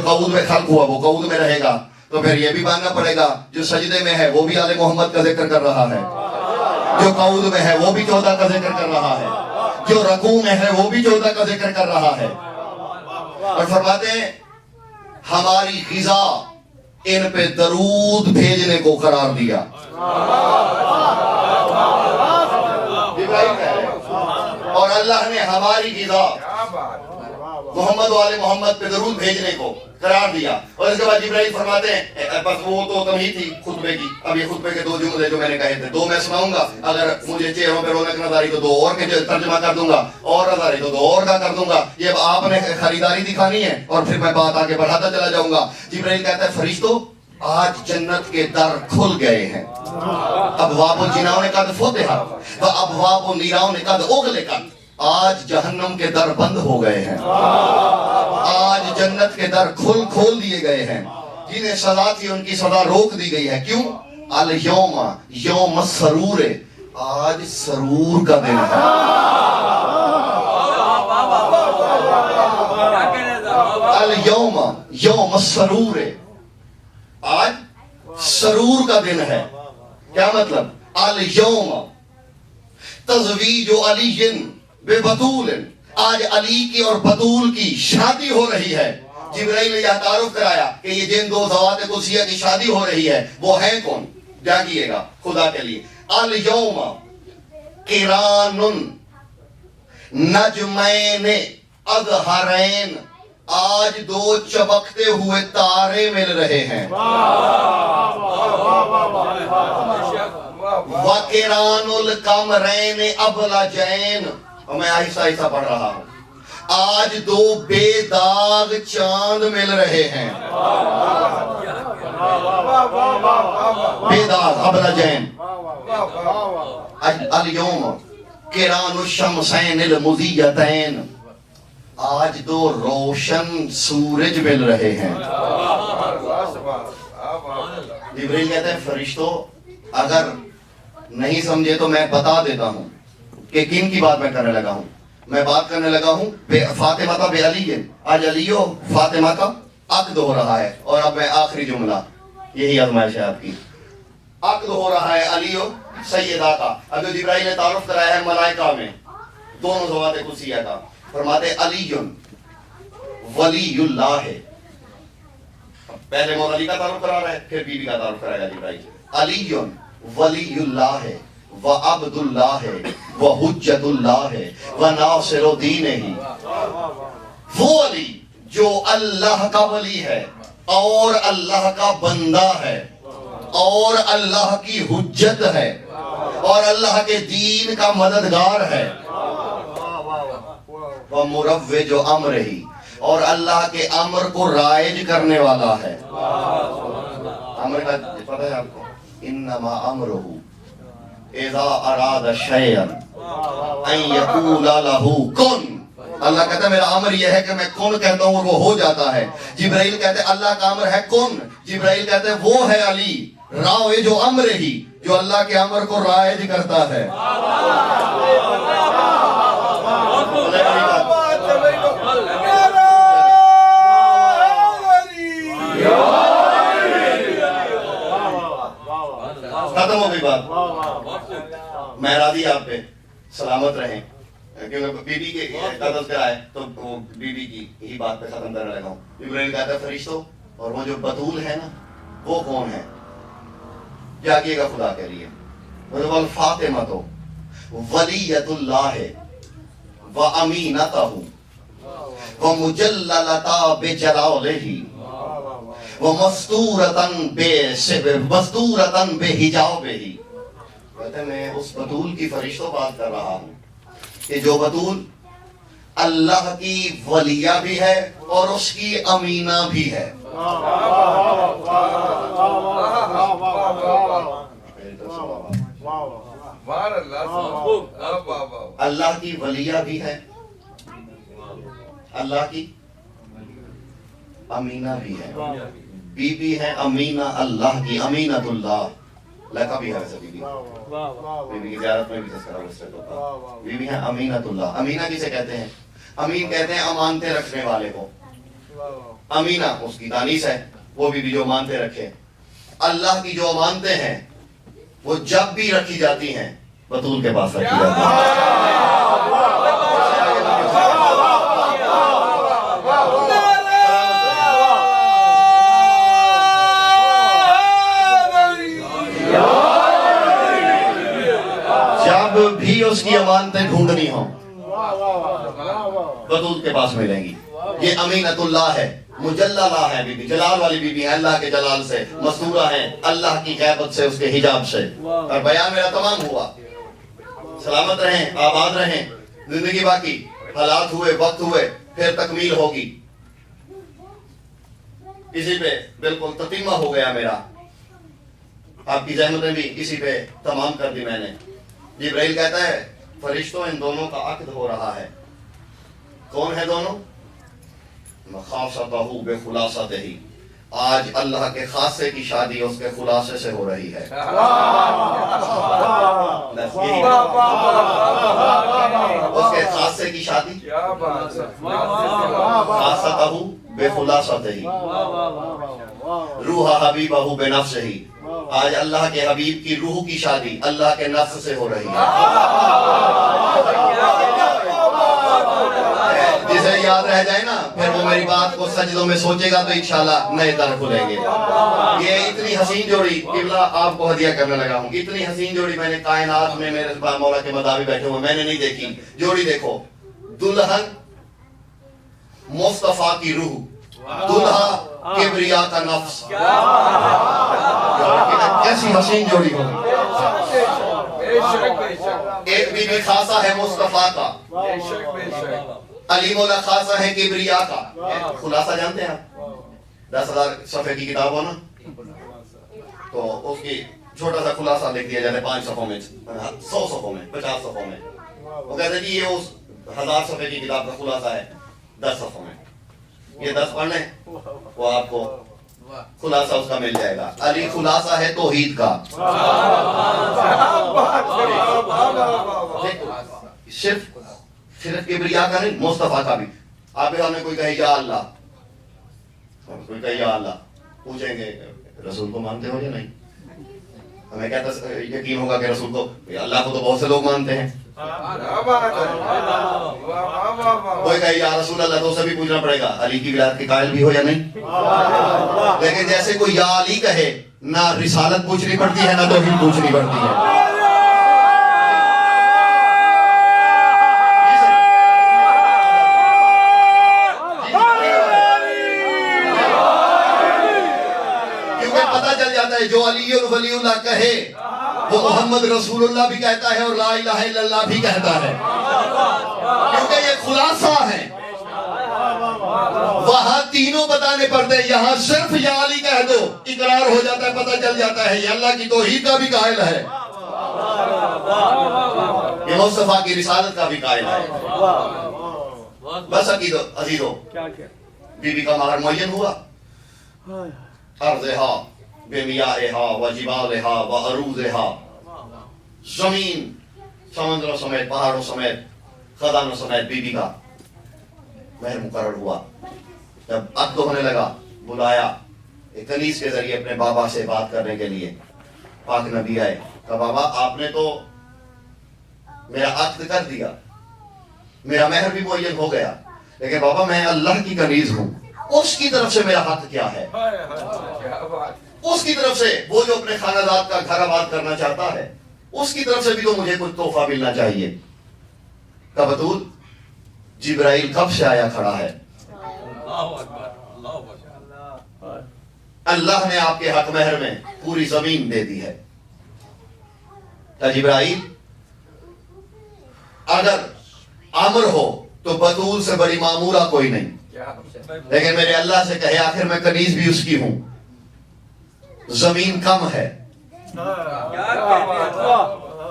कऊद में खल्क हुआ वो कऊद में रहेगा, तो फिर ये भी मानना पड़ेगा जो सजदे में है वो भी आले मोहम्मद का जिक्र कर रहा है, जो कऊद में है वो भी 14 का जिक्र कर रहा है, जो रकू में है वो भी 14 का जिक्र कर रहा है। और फरमाते हैं हमारी ग़िज़ा इन पे दरूद भेजने को करार दिया। और अल्लाह ने हमारी ग़िज़ा मोहम्मद वाले मोहम्मद पे दरूद भेजने को करार दिया। और इसके बाद जिब्राइल फरमाते हैं, बस वो तो कम ही थी खुतबे की, अब ये खुतबे के 2 जुमले जो मैंने कहे थे 2 मैं सुनाऊंगा, अगर मुझे चेहरों पे रौनक नजर आई तो 2 और के तर्जुमा कर दूंगा, और नजर आई तो 2 और का कर दूंगा। ये अब आपने खरीदारी दिखानी है और फिर मैं बात आगे बढ़ाता चला जाऊंगा। जिब्राइल कहता है फरिश्तों आज जन्नत के दर खुल गए हैं। अब वाबो जिनाओं ने कद फुतिहा व अब वाबो नीराओं ने कद उगलिकत, आज जहन्नम के दर बंद हो गए हैं, आज जन्नत के दर खोल दिए गए हैं। जिन्हें सजा थी उनकी सजा रोक दी गई है। क्यों? अल यौमा यौम सरूर, आज सरूर का दिन है। अल यौमा यौम सरूर, आज सरूर का दिन है। क्या मतलब? अल यौमा तज़वीजु अलीयिन बेबतूल, आज अली की और बतूल की शादी हो रही है। जिब्राइल ने यह तारुफ कराया कि ये जिन 2 ज़वात कुदसिया की शादी हो रही है वो है कौन? जागिएगा खुदा के लिए। अल यौमा किरानुन नजमैन अज़हरैन, आज 2 चमकते हुए तारे मिल रहे हैं। वकिरानुल कमरैन अबलजैन, और मैं आहिस्ता आहिस्ता पढ़ रहा हूं, आज 2 बेदाग चांद मिल रहे हैं। बेदाग अबलजैन। अल यौम किरानु शमसैनिल मुज़ियतैन, आज 2 रोशन सूरज मिल रहे हैं। जिब्रील कहते हैं फरिश्तों अगर नहीं समझे तो मैं बता देता हूं कि किन की बात मैं करने लगा हूं। मैं बात करने लगा हूं फातिमा का बेअली, आज अलियो फातिमा का अक्द हो रहा है। और अब मैं आखिरी जुमला, यही आजमाइश है आपकी, अक्द हो रहा है अलियो सैयदा का। अब जिब्राइल ने तारुफ कराया है मलाइका में दोनों ज़वात कुदसिया का। फरमाते अलीयुन वलीयुल्लाह है, पहले मौला अली का तारुफ करा रहा है फिर बीबी का तारुफ कराएगा जिब्राइल। अलीयुन वलीयुल्लाह है व अब्दुल्लाह है व हुज्जतुल्लाह है व नासिरुद्दीन ही, वो अली जो अल्लाह का वली है और अल्लाह का बंदा है और अल्लाह की हुज्जत है और अल्लाह के दीन का मददगार है। व मुरव्विज अम्र ही, और अल्लाह के अमर को राइज करने वाला है। अमर का पता है आपको? इन्नमा अमरुहु इज़ा अरादा शैअन अन यक़ूला लहू कुन। अल्लाह कहता है मेरा अमर यह है कि मैं कुन कहता हूं और वो हो जाता है। जिब्राइल कहते हैं अल्लाह का अमर है कुन, जिब्राइल कहते हैं वो है अली राव जो अमर ही, जो अल्लाह के अमर को राइज करता है। खत्म हो गई बात। मेहरादी आप पे सलामत रहें, क्योंकि बीबी के का तज़किरा है तो वो बीबी की ही बात पे खत्म करने लगा हूँ। इब्राहिम कहता है फरिश्तों, और वो जो बतूल है ना वो कौन है? जागिएगा खुदा के लिए। वल फातिमा तो वलियतुल्लाह व अमीनतहु व मुजल्ललता बिजलालिही व मस्तूरतन बेहिजाबिही। कहते हैं मैं उस बतूल की फरिश्तों बात कर रहा हूँ कि जो बतूल अल्लाह की वलिया भी है और उसकी अमीना भी है। अल्लाह की वलिया भी है, अल्लाह की अमीना भी है। बीबी है अमीना अल्लाह की, अमीनतुल्लाह लका भी है वैसे बीबी की ज़ियारत में भी तज़किरा होता है। बीबी है अमीनतुल्लाह। अमीना किसे कहते हैं? अमीन कहते हैं अमानतें रखने वाले को। अमीना उसकी दानिश है, वो भी जो मानते रखे। अल्लाह की जो अमानतें हैं वो जब भी रखी जाती हैं बतूल के पास रखी जाती है। जब भी उसकी अमानतें ढूंढनी हो बतूल के पास मिलेंगी। ये अमीनतुल्लाह है, मुजल्लला है बीबी, जलाल वाली बीबी है, अल्लाह के जलाल से मस्तूरा है, अल्लाह की गैबत से, उसके हिजाब से। और बयान मेरा तमाम हुआ। सलामत रहें, आबाद रहें, जिंदगी बाकी, हालात हुए, वक्त हुए, फिर तकमील होगी। इसी पे बिल्कुल ततीमा हो गया मेरा, आपकी जहमतें भी इसी पे तमाम कर दी मैंने। जिब्राइल कहता है फरिश्तों इन दोनों का अक्द हो रहा है। कौन है दोनों? मखाफतहू बेखुलासतही, आज अल्लाह के खासे की शादी उसके खुलासे से हो रही है। उसके खासे की शादी खासतहू बेखुलासतही, रूह हबीबहू बेनफ्सही, आज अल्लाह के हबीब की रूह की शादी अल्लाह के नफ्स से हो रही है। जिसे याद रह जाए ना, फिर वो मेरी बात को सजदों में सोचेगा तो इंशाल्लाह नए दर खुलेंगे। ये इतनी हसीन जोड़ी किबला आपको हदिया करने लगा हूँ। इतनी हसीन जोड़ी मैंने कायनात में, मेरे मौला के मदावी बैठे हुए, मैंने नहीं देखी। जोड़ी देखो, दुल्हन मुस्तफा की रूह, दुल्हा किबरिया का नफ्स। कैसी हसीन जोड़ी होगी। एक बीबी खासा है मुस्तफा का, अली मौला खासा है किबरिया का। खुलासा जानते हैं आप? 10,000 सफ़े की किताब हो ना, तो उसकी छोटा सा खुलासा लिख दिया जाता है 5 सफ़ों में, 100 सफ़ों में, 50 सफ़ों में। वो कहते हैं कि ये उस 1000 सफ़े की किताब का खुलासा है 10 सफ़ों में। ये 10 पढ़ लें, वो आपको खुलासा उसका मिल जाएगा। अली खुलासा है तौहीद का। सिर्फ किबरिया का नहीं, मुस्तफा का भी। आप हमने कोई कहे या अल्लाह, कोई कहे या अल्लाह, पूछेंगे रसूल को मानते हो या नहीं? हमें क्या यकीन होगा कि रसूल को, अल्लाह को तो बहुत से लोग मानते हैं। कोई कहे या रसूल अल्लाह, तो उसे भी पूछना पड़ेगा अली की विलायत के कायल भी हो या नहीं। लेकिन जैसे कोई या अली कहे, ना रिसालत पूछनी पड़ती है ना तौहीद पूछनी पड़ती है। जो अली वलीउल्लाह कहे वो मोहम्मद रसूलुल्लाह भी कहता है और ला इलाहा इल्लल्लाह भी कहता है, क्योंकि ये खुलासा है। वहां तीनों बताने पड़ते हैं, यहाँ सिर्फ या अली कह दो, इकरार हो जाता है, पता चल जाता है ये अल्लाह की तौहीद का भी कायल है, ये मुस्तफा की रिसालत का भी कायल है। बस अजीजों, बीबी का महर मुअय्यन हुआ। अर्ज़हा बेमियाहा व जिबालहा व अरूज़हा, जमीन समंदरों समेत, पहाड़ों समेत, खदानों समेत बीबी का महर मुकर्रर हुआ। जब अक्द होने लगा, बुलाया एक कनीज के जरिए अपने बाबा से बात करने के लिए। पाक नबी आए, कहा बाबा आपने तो मेरा अक्द कर दिया, मेरा महर भी मुअय्यन हो गया, लेकिन बाबा मैं अल्लाह की कनीज हूँ, उसकी तरफ से मेरा हक क्या है? उसकी तरफ से, वो जो अपने खानादाद का घर आबाद करना चाहता है, उसकी तरफ से भी तो मुझे कुछ तोहफा मिलना चाहिए। का बतूल जिब्राइल कब से आया खड़ा है? अल्लाह ने आपके हक महर में पूरी जमीन दे दी है। जिब्राइल अगर अमर हो तो बतूल से बड़ी मामूरा कोई नहीं, लेकिन मेरे अल्लाह से कहे आखिर मैं कनीज भी उसकी हूं, जमीन कम है।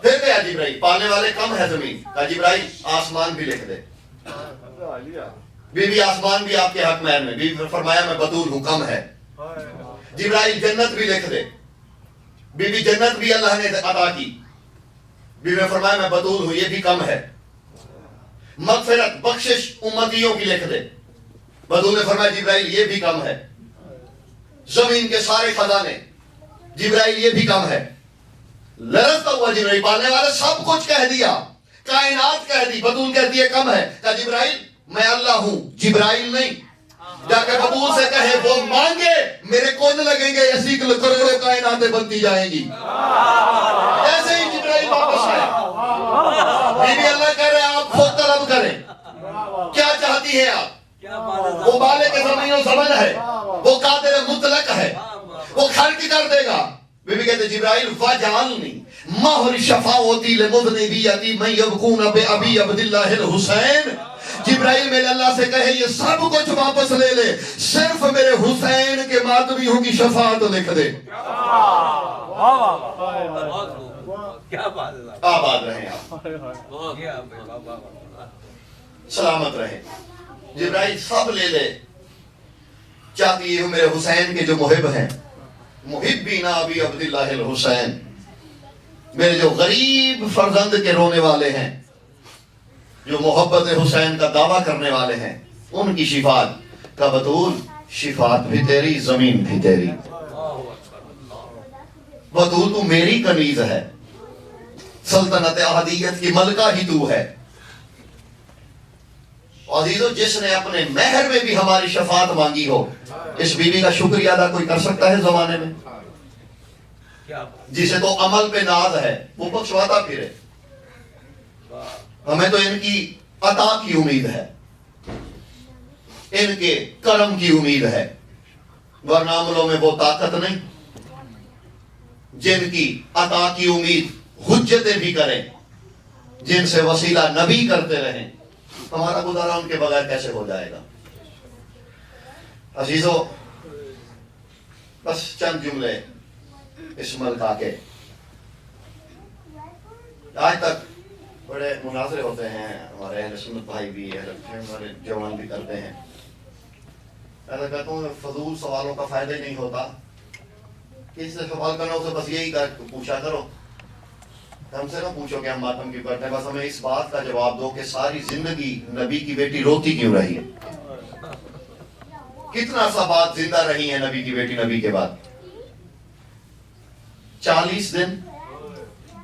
फिर क्या जिब्राइल, पालने वाले कम है जमीन, का जिब्राइल आसमान भी लिख दे। बीबी आसमान भी आपके हक महर में, बीबी फरमाया मैं बतूल हूं, कम है। जिब्राइल जन्नत भी लिख दे, बीबी जन्नत भी अल्लाह ने अता की, बीबी फरमाया मैं बतूल हूं, ये भी कम है। मगफिरत बख्शिश उम्मतियों की लिख दे, बतूल ने फरमाया जिब्राइल ये भी कम है, जमीन के सारे खजाने, जिब्राइल ये भी कम है। लरजता हुआ जिब्राइल, पालने वाले सब कुछ कह दिया, कायनात कह दी, बतूल कहती है कम है। कहा जिब्राइल मैं अल्लाह हूं, जिब्राइल नहीं। जाकर बतूल से कहे वो मांगे, मेरे कौन लगेंगे, ऐसी करोड़ों कायनातें बनती जाएंगी। ऐसे ही जिब्राइल वापस आए, बीबी अल्लाह कह रहे आप खुद तलब करें, क्या चाहती है आप। वो बाले के जमीन ज़मान है, वो कादिर मुतलक है, वो खर्च कर देगा। बीबी कहते जिब्राइल वजालनी महर शफाअती लिमुज़निबियती मैं यबकून बि अबी अब्दुल्लाह हुसैन। जिब्राइल मेरे अल्लाह से कहे ये सब कुछ वापस ले ले, सिर्फ मेरे हुसैन के मातमियों की शफाअत लिख दे। क्या बात है, आबाद रहे आप, सलामत रहे। जिब्राइल सब ले ले, चाहती है मेरे हुसैन के जो मुहिब हैं, मुहिब्बीना अबी अब्दुल्लाह हुसैन, मेरे जो गरीब फर्जंद के रोने वाले हैं, जो मोहब्बत हुसैन का दावा करने वाले हैं, उनकी शिफात का। बतूल शिफात भी तेरी, जमीन भी तेरी। बतूल तू मेरी कनीज है, सल्तनत अहदियत की मलका ही तू है। अजीजों जिसने अपने महर में भी हमारी शफात मांगी हो, इस बीवी का शुक्रिया अदा कोई कर सकता है जमाने में? जिसे तो अमल पे नाज है वो बख्शवाता फिरे। हमें तो इनकी अता की उम्मीद है, इनके करम की उम्मीद है, वरना अमलों में वो ताकत नहीं। जिनकी अता की उम्मीद हुज्जतें भी करें, जिनसे वसीला नबी करते रहें, हमारा गुजारा उनके बगैर कैसे हो जाएगा। अजीजों बस चंद जुमले इस मलका के। आज तक बड़े मुनाजरे होते हैं, हमारे अहले सुन्नत भाई भी, हमारे जवान भी करते हैं। ऐसा कहता हूँ फजूल सवालों का फायदा ही नहीं होता, किसी से सवाल करना उसे बस यही कर पूछा करो, हमसे ना पूछो कि हम मातम क्यों करते हैं, बस हमें इस बात का जवाब दो कि सारी जिंदगी नबी की बेटी रोती क्यों रही है। कितना सा बात जिंदा रही है नबी की बेटी नबी के बाद, 40 दिन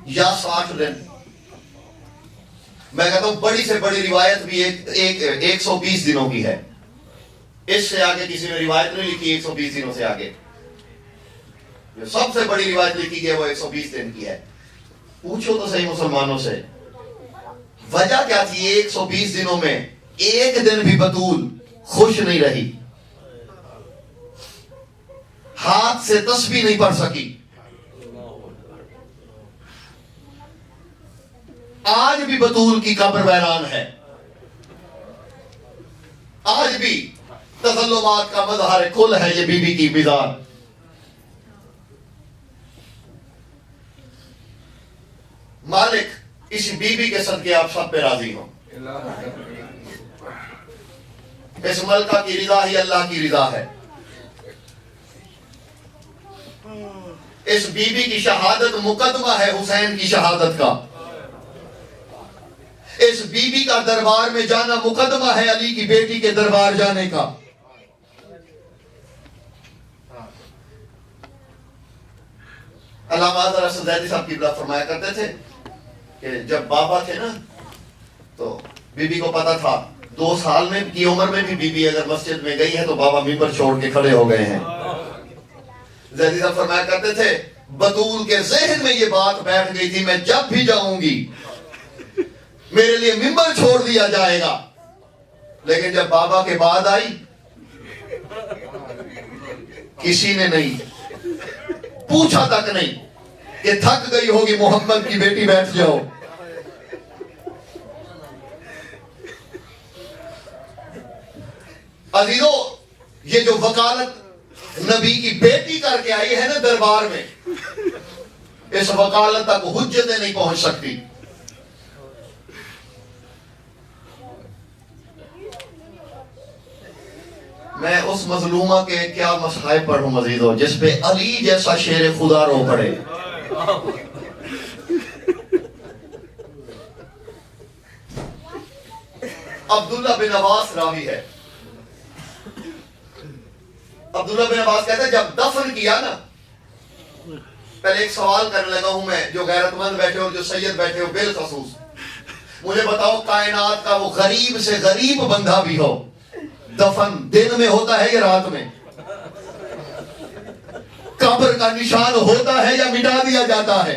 या 60 दिन। मैं कहता हूं बड़ी से बड़ी रिवायत भी 120 दिनों की है। इससे आगे किसी ने रिवायत नहीं लिखी 120 दिनों से आगे। जो सबसे बड़ी रिवायत लिखी गई वो 120 दिन की है। पूछो तो सही मुसलमानों से, वजह क्या थी 120 दिनों में एक दिन भी बतूल खुश नहीं रही, हाथ से तस्बीह नहीं पढ़ सकी। आज भी बतूल की कब्र वैरान है, आज भी तज़ल्लुमात का मज़हर कुल है ये बीबी की मिज़ाज। मालिक इस बीबी के सदके आप सब पे राजी हो। इस मलका की रिजा ही अल्लाह की रिजा है। इस बीबी की शहादत मुकदमा है हुसैन की शहादत का। इस बीबी का दरबार में जाना मुकदमा है अली की बेटी के दरबार जाने का। अल्लामा हज़रत ज़ैदी साहब की फरमाया करते थे कि जब बाबा थे ना तो बीबी को पता था 2 साल में की उम्र में भी बीबी अगर मस्जिद में गई है तो बाबा मिंबर छोड़ के खड़े हो गए हैं। ज़ैदी साहब फरमाया करते थे बतूल के ज़हन में ये बात बैठ गई थी, मैं जब भी जाऊंगी मेरे लिए मिंबर छोड़ दिया जाएगा। लेकिन जब बाबा के बाद आई किसी ने नहीं पूछा तक नहीं कि थक गई होगी मोहम्मद की बेटी बैठ जाओ। अजीजों ये जो वकालत नबी की बेटी करके आई है ना दरबार में, इस वकालत तक हुज्जतें नहीं पहुंच सकती। मैं उस मजलूमा के क्या मसाइब पढ़ूं मजीदो जिसपे अली जैसा शेर खुदा रो पड़े। अब्दुल्ला बिन अब्बास रावी है, अब्दुल्ला बिन अब्बास कहते हैं जब दफन किया ना, पहले एक सवाल करने लगा हूं मैं, जो गैरतमंद बैठे हो, जो सैयद बैठे हो बिलखसूस, मुझे बताओ कायनात का वो गरीब से गरीब बंदा भी हो, दफन दिन में होता है या रात में? कब्र का निशान होता है या मिटा दिया जाता है?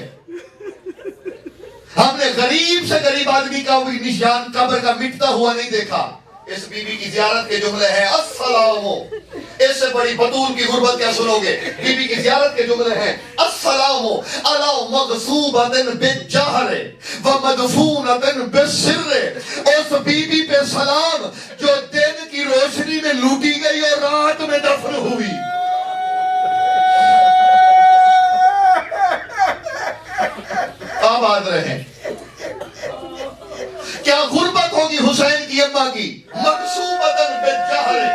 हमने गरीब से गरीब आदमी का भी निशान कब्र का मिटता हुआ नहीं देखा। इस बीबी की जियारत के जुमले हैं अस्सलामो, इससे बड़ी बतूल की गुर्बत क्या सुनोगे? बीबी की जियारत के जुमले हैं अस्सलामो अला मगसूबतिन बिजहरे व मदफूनतिन बिसिर्रे, उस बीबी पे सलाम जो दिन की रोशनी में लूटी गई और रात में दफन हुई। आबाद रहे। क्या गुर्बत होगी हुसैन की अम्मा की? मकसूबतन बिजहरे,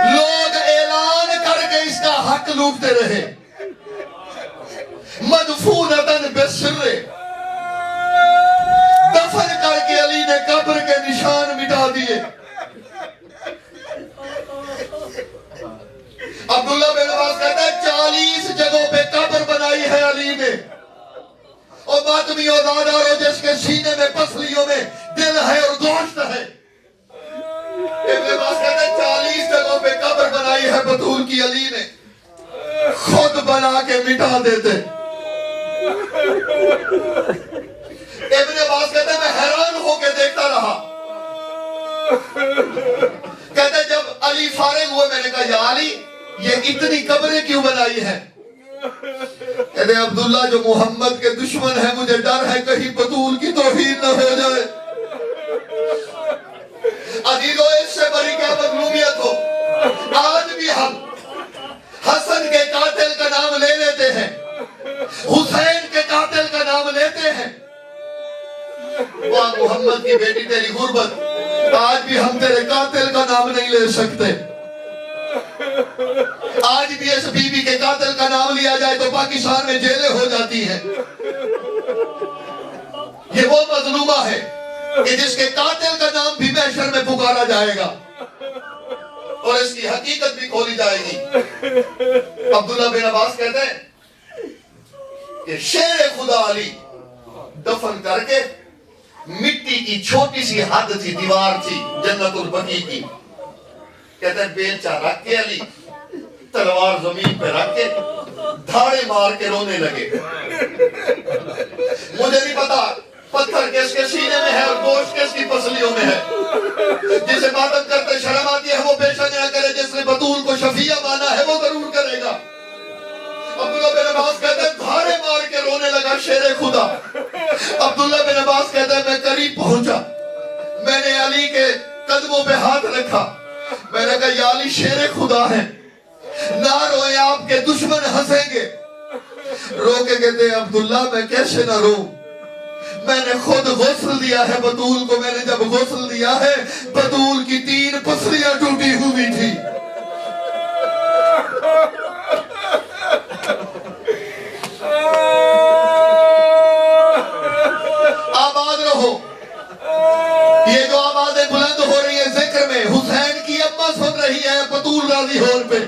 लोग ऐलान करके इसका हक लूटते रहे। मदफूनतन बिसिर्रे, दफन करके अली ने कब्र के निशान मिटा दिए। अब्दुल्ला बिन अब्बास कहता है 40 जगहों पे कब्र बनाई है अली ने। और मातमी औलादारों जिसके सीने में पसलियों में दिल है और गोश्त है, इब्न अब्बास कहते हैं 40 जगहों पे कब्र बनाई है बतूल की अली ने, खुद बना के मिटा देते। इब्न अब्बास कहते हैं मैं हैरान होकर देखता रहा। कहते जब अली फारिग हुए मैंने कहा या अली ये इतनी कब्रें क्यों बनाई है? कहते अब्दुल्ला जो मोहम्मद के दुश्मन है, मुझे डर है कहीं बतूल की तौहीन न हो जाए। अजीजों इससे बड़ी क्या मजलूमियत हो? आज भी हम हसन के कातिल का नाम ले लेते हैं, हुसैन के कातिल का नाम लेते हैं। वाह मोहम्मद की बेटी तेरी गुर्बत, आज भी हम तेरे कातिल का नाम नहीं ले सकते। आज भी इस बीबी के कातिल का नाम लिया जाए तो पाकिस्तान में जेलें हो जाती हैं। ये वो मजलूमा है कि जिसके कातिल का नाम भी महशर में पुकारा जाएगा और इसकी हकीकत भी खोली जाएगी। अब्दुल्ला बिन अब्बास कहते हैं कि शेर खुदा अली दफन करके मिट्टी की छोटी सी हद थी, दीवार थी जन्नतुल बकी की, कहते हैं बेलचा रख के अली तलवार जमीन पे रख के धाड़े मार के रोने लगे। मुझे नहीं पता पत्थर किसके सीने में है और गोश्त किसकी पसलियों में है। जिसे मातम करते शर्म आती है वो बेशक न करे, जिसने बतूल को शफिया माना है वो जरूर करेगा। अब्दुल्ला बिन अब्बास कहते हैं धाड़े मार के रोने लगा शेरे खुदा। अब्दुल्ला बिन अब्बास कहते हैं मैं करीब पहुंचा, मैंने अली के कदमों पे हाथ रखा, मैंने कहा या अली शेरे खुदा है, ना रोए आपके दुश्मन हंसेंगे। रो के कहते अब्दुल्ला मैं कैसे ना रो, मैंने खुद गुस्ल दिया है बतूल को। मैंने जब गुस्ल दिया है बतूल की 3 पसलियां टूटी हुई थी। आबाद रहो। ये जो आवाजें बुलंद हो रही है जिक्र में, हुसैन की अम्मा सुन रही है बतूल राजी होर पे।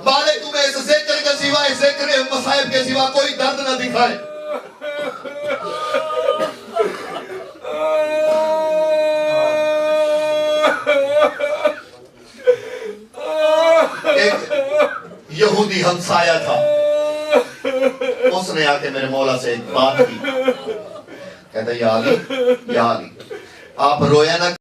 मालिक तुम्हें इस जिक्र के सिवा, इस जिक्र मसाइब के सिवा कोई दर्द न दिखाए। एक यहूदी हमसाया था, उसने आके मेरे मौला से एक बात की, कहता या अली आप रोया ना